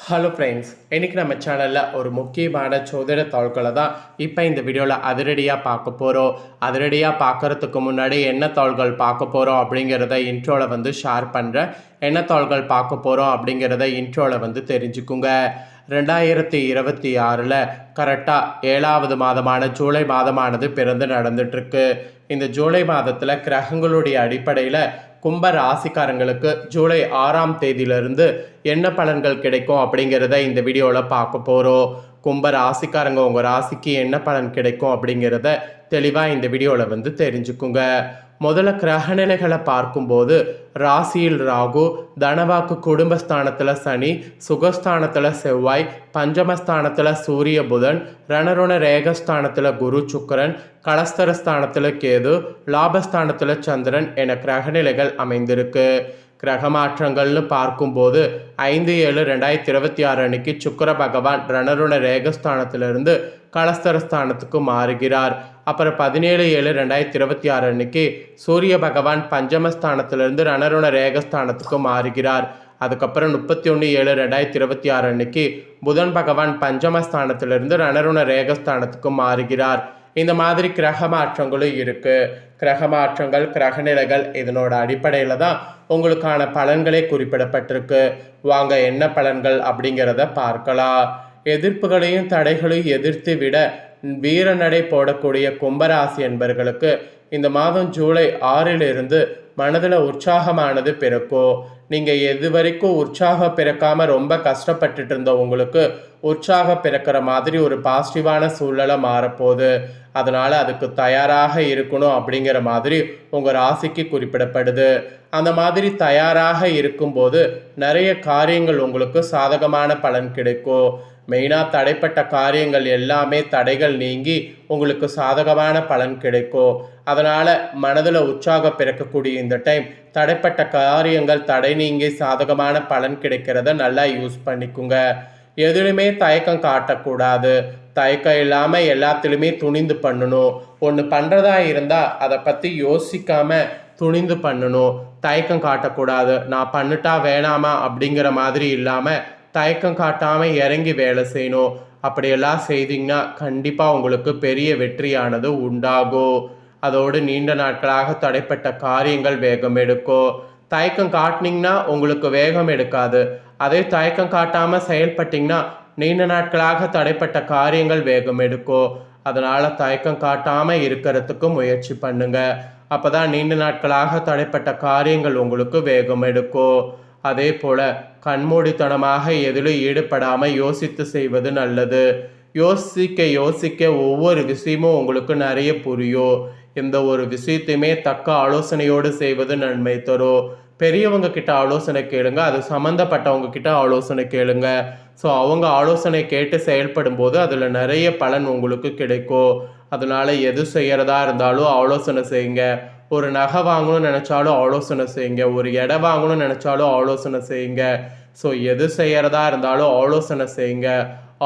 Hello friends, இன்றைக்கி நம்ம சேனலில் ஒரு முக்கியமான சோதனை தாள்களை தான் இப்போ இந்த வீடியோவில் அதிரடியாக பார்க்க போகிறோம். அதிரடியாக பார்க்குறதுக்கு முன்னாடி என்ன தாள்கள் பார்க்க போகிறோம் அப்படிங்கிறத இன்ட்ரோவில் ஷேர் பண்ணுறேன். என்ன தாள்கள் பார்க்க போகிறோம் அப்படிங்கிறத இன்ட்ரோவில் தெரிஞ்சுக்குங்க. 2026 கரெக்டாக 7வது மாதமான ஜூலை மாதமானது பிறந்து நடந்துட்டுருக்கு. இந்த ஜூலை மாதத்தில் கிரகங்களுடைய அடிப்படையில் கும்ப ராசிக்காரங்களுக்கு ஜூலை 6ஆம் தேதியிலிருந்து என்ன பலன்கள் கிடைக்கும் அப்படிங்கிறத இந்த வீடியோவில் பார்க்க போகிறோம். கும்ப ராசிக்காரங்க உங்கள் ராசிக்கு என்ன பலன் கிடைக்கும் அப்படிங்கிறத தெளிவாக இந்த வீடியோவில் தெரிஞ்சுக்குங்க. முதல்ல கிரகநிலைகளை பார்க்கும்போது ராசியில் ராகு, தனவாக்கு குடும்பஸ்தானத்தில் சனி, சுகஸ்தானத்தில் செவ்வாய், பஞ்சமஸ்தானத்தில் சூரிய புதன், ரணருண ரேகஸ்தானத்தில் குரு சுக்கரன், கலஸ்தரஸ்தானத்தில் கேது, லாபஸ்தானத்தில் சந்திரன் என கிரகநிலைகள் அமைந்திருக்கு. கிரக மாற்றங்கள்னு பார்க்கும்போது 5/7/2026 அன்னைக்கு சுக்கர பகவான் ரணருண ரேகஸ்தானத்திலிருந்து கலஸ்தரஸ்தானத்துக்கு மாறுகிறார். அப்புறம் 17/7/2026 அன்னைக்கு சூரிய பகவான் பஞ்சமஸ்தானத்திலிருந்து ரணருண ரேகஸ்தானத்துக்கு மாறுகிறார். அதுக்கப்புறம் 31/7/2026 அன்னைக்கு புதன் பகவான் பஞ்சமஸ்தானத்திலிருந்து ரணருண ரேகஸ்தானத்துக்கு மாறுகிறார். இந்த மாதிரி கிரக மாற்றங்களும் இருக்குது. கிரக மாற்றங்கள், கிரகநிலைகள் இதனோட அடிப்படையில் தான் உங்களுக்கான பலன்களே குறிப்பிடப்பட்டிருக்கு. வாங்க என்ன பலன்கள் அப்படிங்கிறத பார்க்கலாம். எதிர்ப்புகளையும் தடைகளையும் எதிர்த்து விட வீரநடை போடக்கூடிய கும்பராசி என்பர்களுக்கு இந்த மாதம் ஜூலை 6லிருந்து மனதில் உற்சாகமானது பிறக்கும். நீங்கள் எது வரைக்கும் உற்சாகம் பிறக்காமல் ரொம்ப கஷ்டப்பட்டுட்டு இருந்த உங்களுக்கு உற்சாகம் பிறக்கிற மாதிரி ஒரு பாசிட்டிவான சூழ்நிலை மாறப்போகுது. அதனால் அதுக்கு தயாராக இருக்கணும் அப்படிங்கிற மாதிரி உங்கள் ராசிக்கு குறிப்பிடப்படுது. அந்த மாதிரி தயாராக இருக்கும்போது நிறைய காரியங்கள் உங்களுக்கு சாதகமான பலன் கிடைக்கும். மெயினாக தடைப்பட்ட காரியங்கள் எல்லாமே தடைகள் நீங்கி உங்களுக்கு சாதகமான பலன் கிடைக்கும். அதனால் மனதில் உற்சாகம் பிறக்கக்கூடிய இந்த டைம் தடைப்பட்ட காரியங்கள் தடை நீங்கி சாதகமான பலன் கிடைக்கிறத நல்லா யூஸ் பண்ணிக்குங்க. எதுலையுமே தயக்கம் காட்டக்கூடாது. தயக்கம் இல்லாமல் எல்லாத்துலேயுமே துணிந்து பண்ணணும். ஒன்று பண்ணுறதா இருந்தால் அதை பற்றி யோசிக்காமல் துணிந்து பண்ணணும். தயக்கம் காட்டக்கூடாது. நான் பண்ணிட்டா வேணாமா அப்படிங்கிற மாதிரி இல்லாமல் தயக்கம் காட்டாமல் இறங்கி வேலை செய்யணும். அப்படியெல்லாம் செய்தீங்கன்னா கண்டிப்பாக உங்களுக்கு பெரிய வெற்றியானது உண்டாகும். அதோடு நீண்ட நாட்களாக தடைப்பட்ட காரியங்கள் வேகம் எடுக்கும். தயக்கம் காட்டினீங்கன்னா உங்களுக்கு வேகம் எடுக்காது. அதே தயக்கம் காட்டாமல் செயல்பட்டிங்கன்னா நீண்ட நாட்களாக தடைப்பட்ட காரியங்கள் வேகம் எடுக்கும். அதனால் தயக்கம் காட்டாமல் இருக்கிறதுக்கு முயற்சி பண்ணுங்க. அப்போ தான் நீண்ட நாட்களாக தடைப்பட்ட காரியங்கள் உங்களுக்கு வேகம் எடுக்கும். அதே போல் கண்மூடித்தனமாக எதிலும் ஈடுபடாமல் யோசித்து செய்வது நல்லது. யோசிக்க யோசிக்க ஒவ்வொரு விஷயமும் உங்களுக்கு நிறைய புரியும். எந்த ஒரு விஷயத்தையுமே தக்க ஆலோசனையோடு செய்வது நன்மை தரும். பெரியவங்க கிட்ட ஆலோசனை கேளுங்க. அது சம்மந்தப்பட்டவங்க கிட்ட ஆலோசனை கேளுங்க. ஸோ அவங்க ஆலோசனை கேட்டு செயல்படும் போது அதில் நிறைய பலன் உங்களுக்கு கிடைக்கும். அதனால் எது செய்கிறதா இருந்தாலும் ஆலோசனை செய்யுங்க. ஒரு நகை வாங்கணும்னு நினச்சாலும் ஆலோசனை செய்யுங்க. ஒரு இடம் வாங்கணும்னு நினச்சாலும் ஆலோசனை செய்யுங்க. ஸோ எது செய்கிறதா இருந்தாலும் ஆலோசனை செய்யுங்க.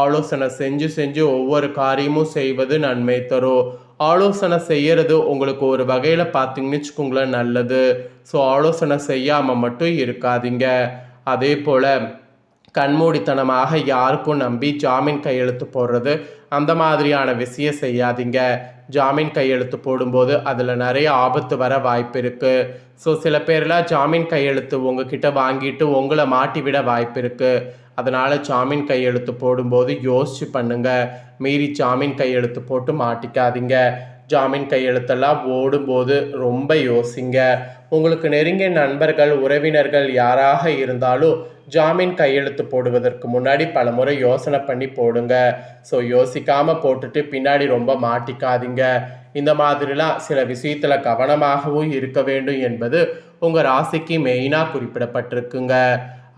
ஆலோசனை செஞ்சு செஞ்சு ஒவ்வொரு காரியமும் செய்வது நன்மை தரும். ஆலோசனை செய்கிறது உங்களுக்கு ஒரு வகையில் பார்த்தீங்கன்னு வச்சுக்கோங்களேன் நல்லது. ஸோ ஆலோசனை செய்யாமல் மட்டும் இருக்காதீங்க. அதே போல் கண்மூடித்தனமாக யாருக்கும் நம்பி ஜாமீன் கையெழுத்து போடுறது அந்த மாதிரியான விஷயம் செய்யாதீங்க. ஜாமீன் கையெழுத்து போடும்போது அதில் நிறைய ஆபத்து வர வாய்ப்பு இருக்குது. ஸோ சில பேர்லாம் ஜாமீன் கையெழுத்து உங்ககிட்ட வாங்கிட்டு உங்களை மாட்டி விட வாய்ப்பு இருக்குது. அதனால் ஜாமீன் கையெழுத்து போடும்போது யோசிச்சு பண்ணுங்க. மீறி ஜாமீன் கையெழுத்து போட்டு மாட்டிக்காதீங்க. ஜாமீன் கையெழுத்தெல்லாம் ஓடும்போது ரொம்ப யோசிங்க. உங்களுக்கு நெருங்கிய நண்பர்கள், உறவினர்கள் யாராக இருந்தாலும் ஜாமீன் கையெழுத்து போடுவதற்கு முன்னாடி பல முறை யோசனை பண்ணி போடுங்க. ஸோ யோசிக்காமல் போட்டுட்டு பின்னாடி ரொம்ப மாட்டிக்காதீங்க. இந்த மாதிரிலாம் சில விஷயத்தில் கவனமாகவும் இருக்க வேண்டும் என்பது உங்கள் ராசிக்கு மெயினாக குறிப்பிடப்பட்டிருக்குங்க.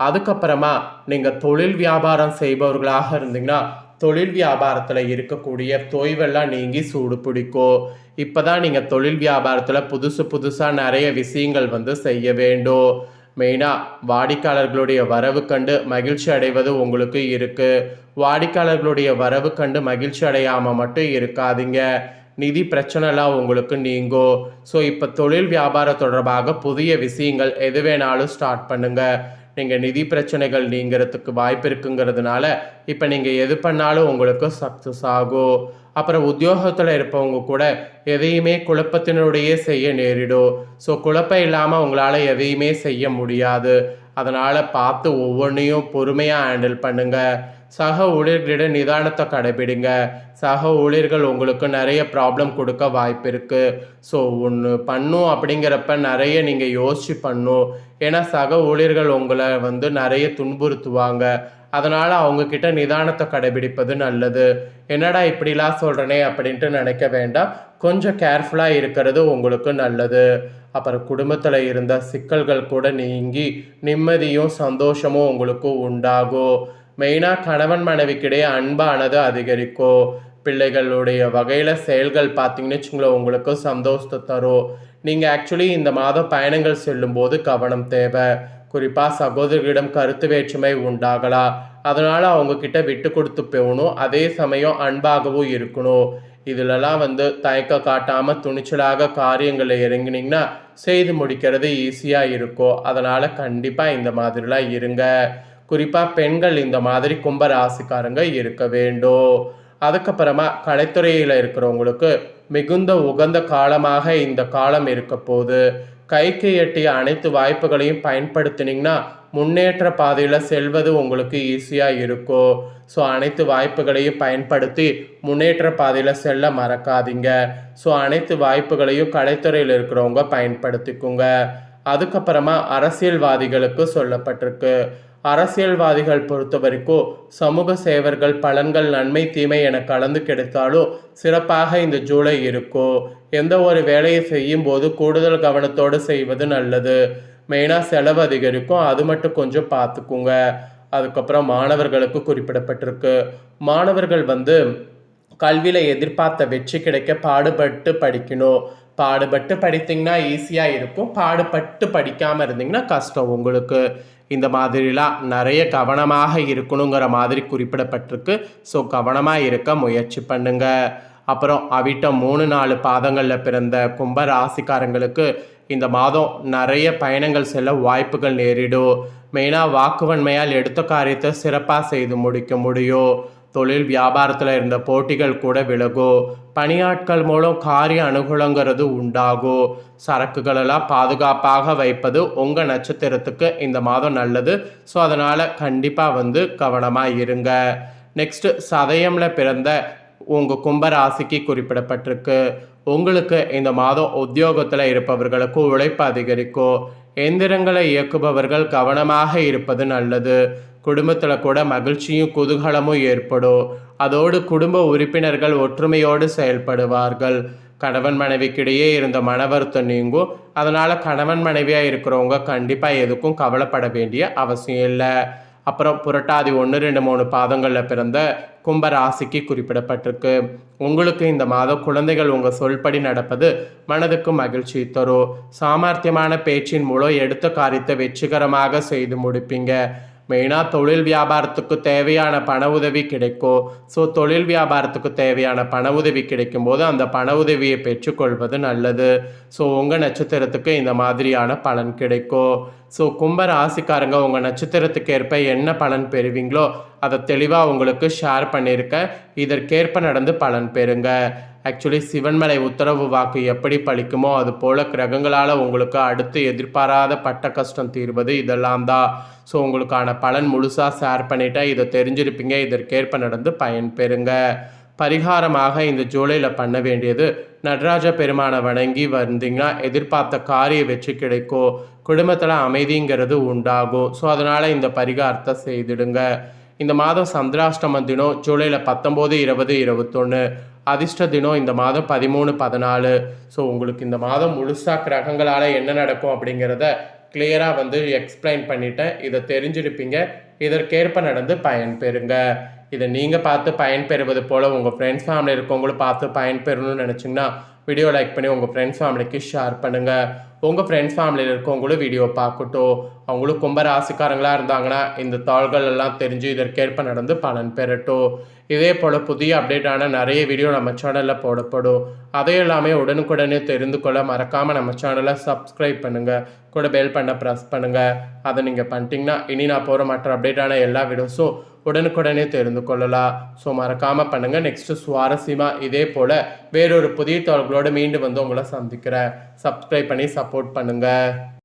அதுக்கப்புறமா நீங்கள் தொழில் வியாபாரம் செய்பவர்களாக இருந்தீங்கன்னா தொழில் வியாபாரத்தில் இருக்கக்கூடிய தொய்வெல்லாம் நீங்கி சூடு பிடிக்கும். இப்போ தான் நீங்கள் தொழில் வியாபாரத்தில் புதுசாக நிறைய விஷயங்கள் செய்ய வேண்டும். மெயினாக வாடிக்கையாளர்களுடைய வரவு கண்டு மகிழ்ச்சி அடைவது உங்களுக்கு இருக்குது. வாடிக்கையாளர்களுடைய வரவு கண்டு மகிழ்ச்சி அடையாமல் மட்டும் இருக்காதீங்க. நிதி பிரச்சனைலாம் உங்களுக்கு நீங்கும். ஸோ இப்போ தொழில் வியாபாரம் தொடர்பாக புதிய விஷயங்கள் எது வேணாலும் ஸ்டார்ட் பண்ணுங்கள். நீங்கள் நிதி பிரச்சனைகள் நீங்கிறதுக்கு வாய்ப்பு இருக்குங்கிறதுனால இப்போ நீங்கள் எது பண்ணாலும் உங்களுக்கு சக்ஸஸ் ஆகும். அப்புறம் உத்தியோகத்தில் இருப்பவங்க கூட எதையுமே குழப்பத்தினுடைய செய்ய நேரிடும். ஸோ குழப்பம் இல்லாமல் உங்களால் எதையுமே செய்ய முடியாது. அதனால் பார்த்து ஒவ்வொன்றையும் பொறுமையாக ஹேண்டில் பண்ணுங்கள். சக ஊழியர்களிடம் நிதானத்தை கடைபிடிங்க. சக ஊழியர்கள் உங்களுக்கு நிறைய ப்ராப்ளம் கொடுக்க வாய்ப்பு இருக்குது. ஸோ ஒன்று பண்ணும் அப்படிங்கிறப்ப நிறைய நீங்கள் யோசிச்சு பண்ணும். ஏன்னா சக ஊழியர்கள் உங்களை நிறைய துன்புறுத்துவாங்க. அதனால் அவங்கக்கிட்ட நிதானத்தை கடைபிடிப்பது நல்லது. என்னடா இப்படிலாம் சொல்கிறனே அப்படின்ட்டு நினைக்க வேண்டாம். கொஞ்சம் கேர்ஃபுல்லாக இருக்கிறது உங்களுக்கு நல்லது. அப்புறம் குடும்பத்தில் இருந்த சிக்கல்கள் கூட நீங்கி நிம்மதியும் சந்தோஷமும் உங்களுக்கு உண்டாகும். மெயினாக கணவன் மனைவிக்கிடையே அன்பானது அதிகரிக்கும். பிள்ளைகளுடைய வகையில் செயல்கள் பார்த்தீங்கன்னு வச்சுங்களேன் உங்களுக்கு சந்தோஷத்தை தரும். நீங்கள் ஆக்சுவலி இந்த மாதம் பயணங்கள் செல்லும்போது கவனம் தேவை. குறிப்பாக சகோதரிகளிடம் கருத்து வேற்றுமை உண்டாகலாம். அதனால் அவங்கக்கிட்ட விட்டு கொடுத்து போகணும். அதே சமயம் அன்பாகவும் இருக்கணும். இதிலெல்லாம் தயக்கம் காட்டாமல் துணிச்சலாக காரியங்களில் இறங்கினீங்கன்னா செய்து முடிக்கிறது ஈஸியாக இருக்கும். அதனால் கண்டிப்பாக இந்த மாதிரிலாம் இருங்க. குறிப்பாக பெண்கள் இந்த மாதிரி கும்ப ராசிக்காரங்க இருக்க வேண்டும். அதுக்கப்புறமா கலைத்துறையில் இருக்கிறவங்களுக்கு மிகுந்த உகந்த காலமாக இந்த காலம் இருக்க போகுது. கைக்கு எட்டிய அனைத்து வாய்ப்புகளையும் பயன்படுத்தினீங்கன்னா முன்னேற்ற பாதையில் செல்வது உங்களுக்கு ஈஸியாக இருக்கும். ஸோ அனைத்து வாய்ப்புகளையும் பயன்படுத்தி முன்னேற்ற பாதையில் செல்ல மறக்காதீங்க. ஸோ அனைத்து வாய்ப்புகளையும் கலைத்துறையில் இருக்கிறவங்க பயன்படுத்திக்குங்க. அதுக்கப்புறமா அரசியல்வாதிகளுக்கு சொல்லப்பட்டிருக்கு. அரசியல்வாதிகள் பொறுத்த வரைக்கும் சமூக சேவர்கள் பலன்கள் நன்மை தீமை என கலந்து கிடைத்தாலும் சிறப்பாக இந்த ஜூலை இருக்கும். எந்த ஒரு வேலையை செய்யும் போது கூடுதல் கவனத்தோடு செய்வது நல்லது. மெயினாக செலவு அதிகரிக்கும், அது மட்டும் கொஞ்சம் பார்த்துக்குங்க. அதுக்கப்புறம் மாணவர்களுக்கு குறிப்பிடப்பட்டிருக்கு. மாணவர்கள் கல்வியில் எதிர்பார்த்த வெற்றி கிடைக்க பாடுபட்டு படிக்கணும். பாடுபட்டு படித்தீங்கன்னா ஈஸியாக இருக்கும். பாடுபட்டு படிக்காமல் இருந்தீங்கன்னா கஷ்டம் உங்களுக்கு. இந்த மாதிரிலாம் நிறைய கவனமாக இருக்கணுங்கிற மாதிரி குறிப்பிடப்பட்டிருக்கு. ஸோ கவனமாக இருக்க முயற்சி பண்ணுங்க. அப்புறம் அவிட்டம் 3-4 பாதங்களில் பிறந்த கும்ப ராசிக்காரங்களுக்கு இந்த மாதம் நிறைய பயணங்கள் செல்ல வாய்ப்புகள் நேரிடும். மெயினாக வாக்குவன்மையால் எடுத்த காரியத்தை சிறப்பாக செய்து முடிக்க முடியும். தொழில் வியாபாரத்தில் இருந்த போட்டிகள் கூட விலகும். பணியாட்கள் மூலம் காரிய அனுகூலங்கிறது உண்டாகும். சரக்குகளெல்லாம் பாதுகாப்பாக வைப்பது உங்கள் நட்சத்திரத்துக்கு இந்த மாதம் நல்லது. ஸோ அதனால் கண்டிப்பாக கவனமாக இருங்க. நெக்ஸ்ட்டு சதயமில் பிறந்த உங்கள் கும்பராசிக்கு குறிப்பிடப்பட்டிருக்கு. உங்களுக்கு இந்த மாதம் உத்தியோகத்தில் இருப்பவர்களுக்கு உழைப்பு அதிகரிக்கும். எந்திரங்களை இயக்குபவர்கள் கவனமாக இருப்பது நல்லது. குடும்பத்தில் கூட மகிழ்ச்சியும் குதூகலமும் ஏற்படும். அதோடு குடும்ப உறுப்பினர்கள் ஒற்றுமையோடு செயல்படுவார்கள். கணவன் மனைவிக்கிடையே இருந்த மன வருத்தம் நீங்கும். அதனால் கணவன் மனைவியாக இருக்கிறவங்க கண்டிப்பாக எதுக்கும் கவலைப்பட வேண்டிய அவசியம் இல்லை. அப்புறம் புரட்டாதி 1, 2, 3 பாதங்களில் பிறந்த கும்ப ராசிக்கு குறிப்பிடப்பட்டிருக்கு. உங்களுக்கு இந்த மாதம் குழந்தைகள் உங்கள் சொல்படி நடப்பது மனதுக்கு மகிழ்ச்சி தரும். சாமர்த்தியமான பேச்சின் மூலம் எடுத்த காரியத்தை வெற்றிகரமாக செய்து முடிப்பீங்க. மெயினாக தொழில் வியாபாரத்துக்கு தேவையான பண உதவி கிடைக்கும். ஸோ தொழில் வியாபாரத்துக்கு தேவையான பண உதவி கிடைக்கும் போது அந்த பண உதவியை பெற்றுக்கொள்வது நல்லது. ஸோ உங்கள் நட்சத்திரத்துக்கு இந்த மாதிரியான பலன் கிடைக்கும். ஸோ கும்ப ராசிக்காரங்க உங்கள் நட்சத்திரத்துக்கு ஏற்ப என்ன பலன் பெறுவீங்களோ அதை தெளிவாக உங்களுக்கு ஷேர் பண்ணியிருக்கேன். இதற்கேற்ப நடந்து பலன் பெறுங்க. ஆக்சுவலி சிவன்மலை உத்தரவு வாக்கு எப்படி பலிக்குமோ அது போல் கிரகங்களால் உங்களுக்கு அடுத்து எதிர்பாராத பட்ட கஷ்டம் தீர்வது இதெல்லாம் தான். ஸோ உங்களுக்கான பலன் முழுசாக ஷேர் பண்ணிட்டேன். இதை தெரிஞ்சிருப்பீங்க. இதற்கேற்ப நடந்து பயன் பெறுங்க. பரிகாரமாக இந்த ஜூலையில் பண்ண வேண்டியது நடராஜ பெருமானை வணங்கி வந்தீங்கன்னா எதிர்பார்த்த காரிய வெற்றி கிடைக்கும். குடும்பத்தில் அமைதிங்கிறது உண்டாகும். ஸோ அதனால் இந்த பரிகாரத்தை செய்திடுங்க. இந்த மாதம் சந்திராஷ்டம தினம் ஜூலையில் 19, 20, 21. அதிர்ஷ்ட தினம் இந்த மாதம் 13, 14. ஸோ உங்களுக்கு இந்த மாதம் முழுசாக கிரகங்களால் என்ன நடக்கும் அப்படிங்கிறத கிளியராக எக்ஸ்பிளைன் பண்ணிட்டேன். இதை தெரிஞ்சிருப்பீங்க. இதற்கேற்ப நடந்து பயன் பெறுங்க. இதை நீங்கள் பார்த்து பயன்பெறுவது போல் உங்கள் ஃப்ரெண்ட்ஸ் ஃபேமிலி இருக்கவங்களும் பார்த்து பயன்பெறணும்னு நினச்சிங்கன்னா வீடியோ லைக் பண்ணி உங்கள் ஃப்ரெண்ட்ஸ் ஃபேமிலிக்கு ஷேர் பண்ணுங்கள். உங்கள் ஃப்ரெண்ட்ஸ் ஃபேமிலியில் இருக்கவங்களும் வீடியோ பார்க்கட்டும். அவங்களும் கும்ப ராசிக்காரங்களாக இருந்தாங்கன்னா இந்த தாள்கள் எல்லாம் தெரிஞ்சு இதற்கேற்ப நடந்து பலன் பெறட்டும். இதே போல் புதிய அப்டேட்டான நிறைய வீடியோ நம்ம சேனலில் போடப்படும். அதை எல்லாமே உடனுக்குடனே தெரிந்து கொள்ள மறக்காமல் நம்ம சேனலை சப்ஸ்கிரைப் பண்ணுங்கள். கூட பெல் பண்ண ப்ரெஸ் பண்ணுங்கள். அதை நீங்கள் பண்ணிட்டீங்கன்னா இனி நான் போகிற மற்ற அப்டேட்டான எல்லா வீடியோஸும் உடனுக்குடனே தெரிந்து கொள்ளலாம். ஸோ மறக்காமல் பண்ணுங்கள். நெக்ஸ்ட்டு சுவாரஸ்யமாக இதே போல் வேறொரு புதிய தகவல்களோடு மீண்டும் வந்து உங்களை சந்திக்கிறேன். சப்ஸ்கிரைப் பண்ணி சப்போர்ட் பண்ணுங்கள்.